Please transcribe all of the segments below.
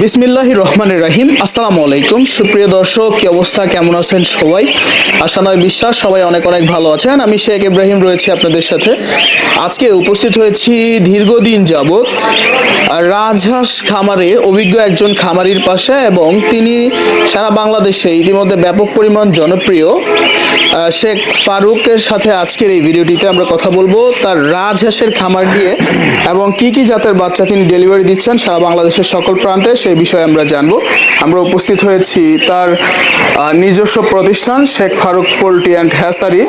বিসমিল্লাহির রহমানির রহিম। আসসালামু আলাইকুম সুপ্রিয় দর্শক, কি অবস্থা, কেমন আছেন সবাই? আশা নয় বিশ্বাস সবাই অনেক অনেক ভালো আছেন। আমি শেখ ইব্রাহিম রয়েছি আপনাদের সাথে। আজকে উপস্থিত হয়েছি দীর্ঘদিন যাবৎ রাজহাঁস খামারে অভিজ্ঞ একজন খামারির পাশে, এবং তিনি সারা বাংলাদেশে ইতিমধ্যে ব্যাপক পরিমাণ জনপ্রিয় শেখ ফারুকের সাথে আজকের এই ভিডিওটিতে আমরা কথা বলবো তার রাজহাঁসের খামার নিয়ে এবং কি কি জাতের বাচ্চা তিনি ডেলিভারি দিচ্ছেন সারা বাংলাদেশের সকল প্রান্তে, সেই বিষয়ে আমরা জানবো। আমরা উপস্থিত হয়েছি তার নিজস্ব প্রতিষ্ঠান Sheikh Faruk poultry and hatchery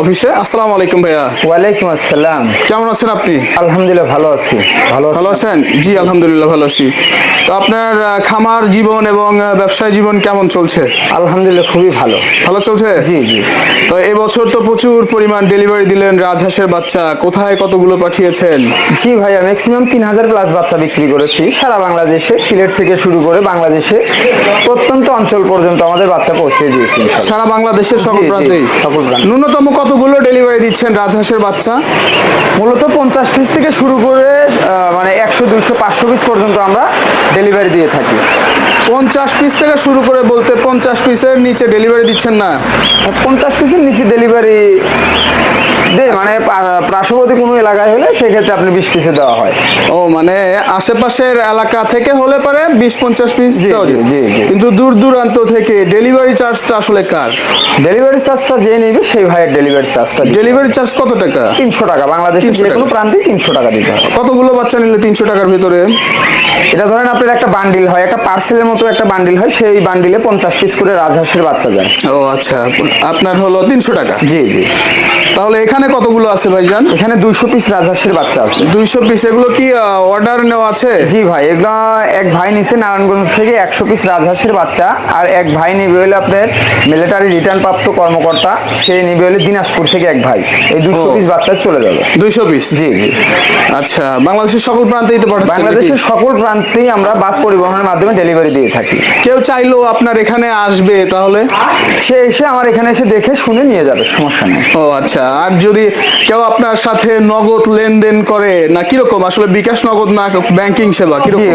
অফিসে। আসসালামু আলাইকুম ভাইয়া। ওয়ালাইকুম আসসালাম। কেমন আছেন আপনি? আলহামদুলিল্লাহ ভালো আছি। ভালো আছেন? জি আলহামদুলিল্লাহ ভালো আছি। তো আপনার খামার জীবন এবং ব্যবসায় জীবন কেমন চলছে? আলহামদুলিল্লাহ খুবই ভালো। ভালো চলছে? জি জি। তো এবছর তো প্রচুর পরিমাণ ডেলিভারি দিলেন রাজহাঁসের বাচ্চা, কোথায় কতগুলো পাঠিয়েছেন? জি ভাইয়া, ম্যাক্সিমাম 3000 প্লাস বাচ্চা বিক্রি করেছি সারা বাংলাদেশে, সিলেট থেকে শুরু করে বাংলাদেশে প্রত্যন্ত অঞ্চল পর্যন্ত আমাদের বাচ্চা পৌঁছে দিয়েছি সারা বাংলাদেশের সকল প্রান্তেই? সকল প্রান্তে। ন্যূনতম কতগুলো ডেলিভারি দিচ্ছেন রাজহাঁসের বাচ্চা? মূলত 50 পিস থেকে শুরু করে মানে 100 200 500 পিস পর্যন্ত আমরা ডেলিভারি দিয়ে থাকি। 50 পিস থেকে শুরু করে বলতে 50 পিসের নিচে ডেলিভারি দিচ্ছেন না? 50 পিসের নিচে ডেলিভারি দেয়, মানে পার্শ্ববর্তী কোনো এলাকায় হলে সেক্ষেত্রে আপনি 20 পিসে দেওয়া হয়। ও মানে আশেপাশের এলাকা থেকে হলে পারে 20-50 পিস দেওয়া যায়। জি জি। কিন্তু দূর দূরান্ত থেকে ডেলিভারি চার্জটা আসলে কার? ডেলিভারি চার্জটা যে নেবে সেই ভাইয়ের ডেলিভারি চার্জটা। ডেলিভারি চার্জ কত টাকা? 300 টাকা। বাংলাদেশের যে কোনো প্রান্তে 300 টাকা দিতে হবে। কতগুলো বাচ্চা নিলে 300 টাকার ভিতরে? এটা ধরেন আপনার একটা বান্ডিল হয়, একটা পার্সেলের মতো একটা বান্ডিল হয়, সেই বান্ডিলে 50 পিস করে রাজহাঁসের বাচ্চা যায়। ও আচ্ছা, আপনার হলো 300 টাকা। জি জি। তাহলে এখানে কতগুলো আছে ভাইজান? এখানে 200 পিস রাজহাঁসের বাচ্চা আছে। 200 পিস। এগুলো কি অর্ডার নেওয়া আছে? জি ভাই, এগুলো এক ভাই নিছে নারায়ণগঞ্জ থেকে 100 পিস রাজহাঁসের বাচ্চা, আর এক ভাই নিবে হলো আপনার মিলিটারি রিটার্ন প্রাপ্ত কর্মকর্তা, সে নিবে হলো দিনাজপুর থেকে এক ভাই। এই 200 পিস বাচ্চা চলে যাবে। 200 পিস? জি জি। আচ্ছা, বাংলাদেশের সকল প্রান্তেই তো পাঠাচ্ছেন? বাংলাদেশের সকল প্রান্তেই আমরা বাস পরিবহনের মাধ্যমে ডেলিভারি দিয়ে থাকি। কেউ চাইলেও আপনার এখানে আসবে তাহলে? সে এসে আমার এখানে এসে দেখে শুনে নিয়ে যাবে, সমস্যা নেই। ও আচ্ছা। আর যদি কেউ আপনার সাথে নগদ লেনদেন করে, না কিরকম আসলে বিকাশ নগদ না ব্যাংকিং সেবা কিরকম? জি,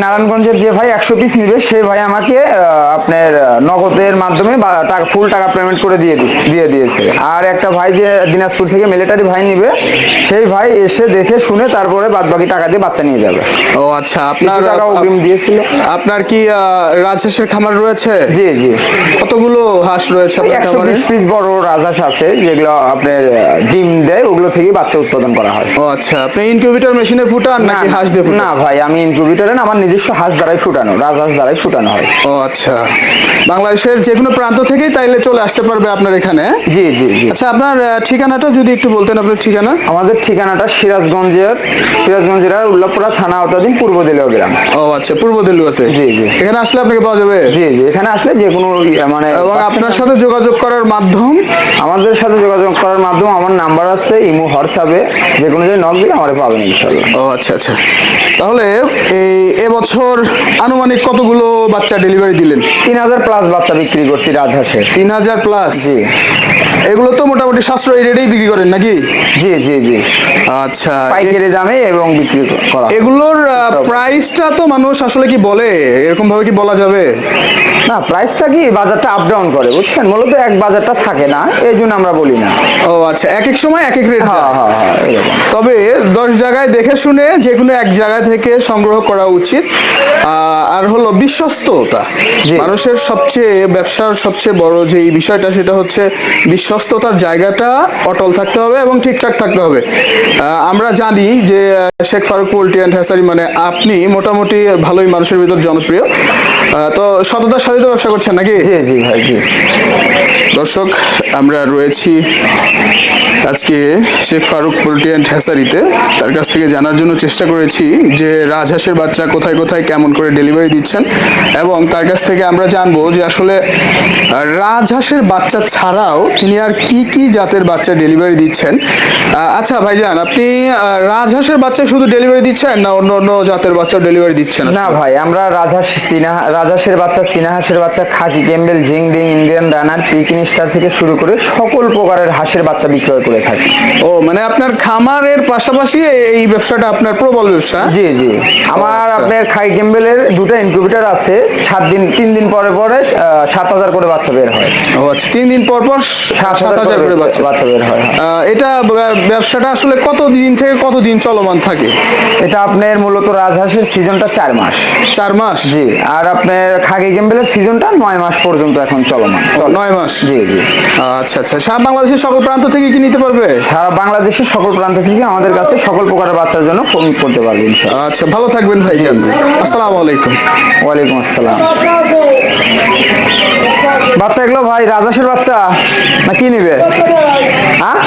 নারায়ণগঞ্জের যে ভাই 100 পিস নিবে সেই ভাই আমাকে আপনার নগদের মাধ্যমে ফুল টাকা পেমেন্ট করে দিয়ে দিয়েছে। আর একটা ভাই যে দিনাজপুর থেকে মিলিটারি ভাই নিবে, সেই ভাই এসে দেখে শুনে তারপরে বাদবাকি টাকা দিয়ে বাচ্চা নিয়ে যাবে। ও আচ্ছা। আপনার টাকা অগ্রিম দিয়েছিল। আপনার কি রাজহাঁসের খামার রয়েছে? জি জি। কতগুলো হাঁস রয়েছে আপনার খামারে? 120 পিস বড় রাজহাঁস আছে, যেগুলো আপনার ডিম দেয়, ওগুলো থেকে বাচ্চা উৎপাদন করা হয়। ও আচ্ছা। আপনি ইনকিউবেটর মেশিনে ফুটান নাকি হাঁস দিয়ে ফুটান? না ভাই, আমি ইনকিউবেটরে না, আমার নিজস্ব হাঁস দ্বারাই ফুটানো, রাজহাঁস দ্বারাই ফুটানো হয়। ও আচ্ছা। বাংলাদেশের যে কোনো প্রান্ত থেকেই তাইলে চলে আসতে পারবে আপনার এখানে? জি জি জি। আচ্ছা, আপনার ঠিকানাটা যদি একটু বলতেন। আপনার ঠিকানা? আমাদের ঠিকানাটা সিরাজগঞ্জের উল্লাপড়া থানা আওতাধীন পূর্ব দেলিয়া গ্রাম। ও আচ্ছা, পূর্ব দেলুয়াতে। জি জি। এখানে আসলে আপনাকে পাওয়া যাবে? জি জি, এখানে আসলে যে কোনো মানে এবং আপনার সাথে যোগাযোগ করার মাধ্যম? আমাদের সাথে যোগাযোগ করার মাধ্যম আমার নাম্বার আছে, ইমো হোয়াটসঅ্যাপে যে কোনো জায়গায় নক দিলে আমারে পাবেন ইনশাআল্লাহ। ও আচ্ছা আচ্ছা। তাহলে এবছর আনুমানিক কতগুলো বাচ্চা ডেলিভারি দিলেন? 3000 প্লাস বাচ্চা বিক্রি করছি রাজহাঁসের। 3000 প্লাস? জি। এগুলো তো মোটামুটি সাশ্রয়ী রেটেই বিক্রি করেন নাকি? জি জি জি। আচ্ছা। পাইকারি দামে এবং বিক্রি করা। এগুলোর প্রাইসটা তো মানুষ আসলে কি বলে, এরকম ভাবে কি বলা যাবে? না, প্রাইসটা কি বাজারটা আপ ডাউন করে, বুঝছেন, মূলত এক বাজারটা থাকে না, এই জন্য আমরা বলি না। ও আচ্ছা, এক এক সময় এক এক রেট। হ্যাঁ হ্যাঁ হ্যাঁ, এরকম। তবে 10 জায়গায় দেখে শুনে যে কোনো এক জায়গা থেকে সংগ্রহ করা উচিত। আর হলো বিশ্বস্ততা। মানুষের ব্যবসার সবচেয়ে বড় যে বিষয়টা, সেটা হচ্ছে বিশ্বস্ততার জায়গাটা অটল থাকতে হবে এবং ঠিকঠাক থাকতে হবে। আমরা জানি যে Sheikh Faruk poultry and hatchery মানে আপনি মোটামুটি ভালোই মানুষের ভিতর জনপ্রিয়। তো সততার সাথে তো ব্যবসা করছেন নাকি? জি জি ভাই জি। দর্শক, আমরা রয়েছি আজকে শেখ ফারুক পোল্ট্রি অ্যান্ড হ্যাচারিতে। তার কাছ থেকে জানার জন্য চেষ্টা করেছি যে রাজহাঁসের বাচ্চা কোথায় কোথায় কেমন করে ডেলিভারি দিচ্ছেন, এবং তার কাছ থেকে আমরা জানবো যে আসলে রাজহাঁসের বাচ্চা ছাড়াও তিনি আর কি কি জাতের বাচ্চা ডেলিভারি দিচ্ছেন। আচ্ছা ভাইজান, আপনি রাজহাঁসের বাচ্চা শুধু ডেলিভারি দিচ্ছেন না অন্য অন্য জাতের বাচ্চাও ডেলিভারি দিচ্ছেন? না ভাই, আমরা রাজহাঁসের বাচ্চা, চীনা হাঁসের বাচ্চা, khaki Campbell, Jinding, Indian runner, Peking star থেকে শুরু করে সকল প্রকারের হাঁসের বাচ্চা বিক্রয় করে করে থাকি। ও মানে আপনার খামারের পাশাপাশি এই ব্যবসাটা আপনার প্রবল ব্যবসা? জি জি, আমার আচ্ছা। আপনার খাই ক্যাম্বেলের দুটো ইনকিউবেটর আছে। 3 দিন পরে পরে 7,000 করে বাচ্চা বের হয়। ও আচ্ছা, 3 দিন পর পর 7,000 করে বাচ্চা। বাচ্চা বের হয়। এটা ব্যবসাটা আসলে কতদিন থেকে কতদিন চলমান থাকে? এটা আপনার মূলত রাজহাঁসের সিজনটা 4 মাস। 4 মাস? জি, আর আপনার খাগি ক্যাম্বেলের সিজনটা 9 মাস পর্যন্ত এখন চলমান। 9 মাস? জি জি। আচ্ছা আচ্ছা, সারা বাংলাদেশের সকল প্রান্ত থেকে কি নিতে পারবে? সারা বাংলাদেশের সকল প্রান্ত থেকে আমাদের কাছে সকল প্রকারের বাচ্চার জন্য ফোন করতে পারবেন ইনশাআল্লাহ। আচ্ছা, ভালো থাকবেন ভাইজান। আসসালামু আলাইকুম। ওয়ালাইকুম আসসালাম। বাচ্চা এগুলো ভাই রাজহাঁসের বাচ্চা না কি নিবে? হ্যাঁ,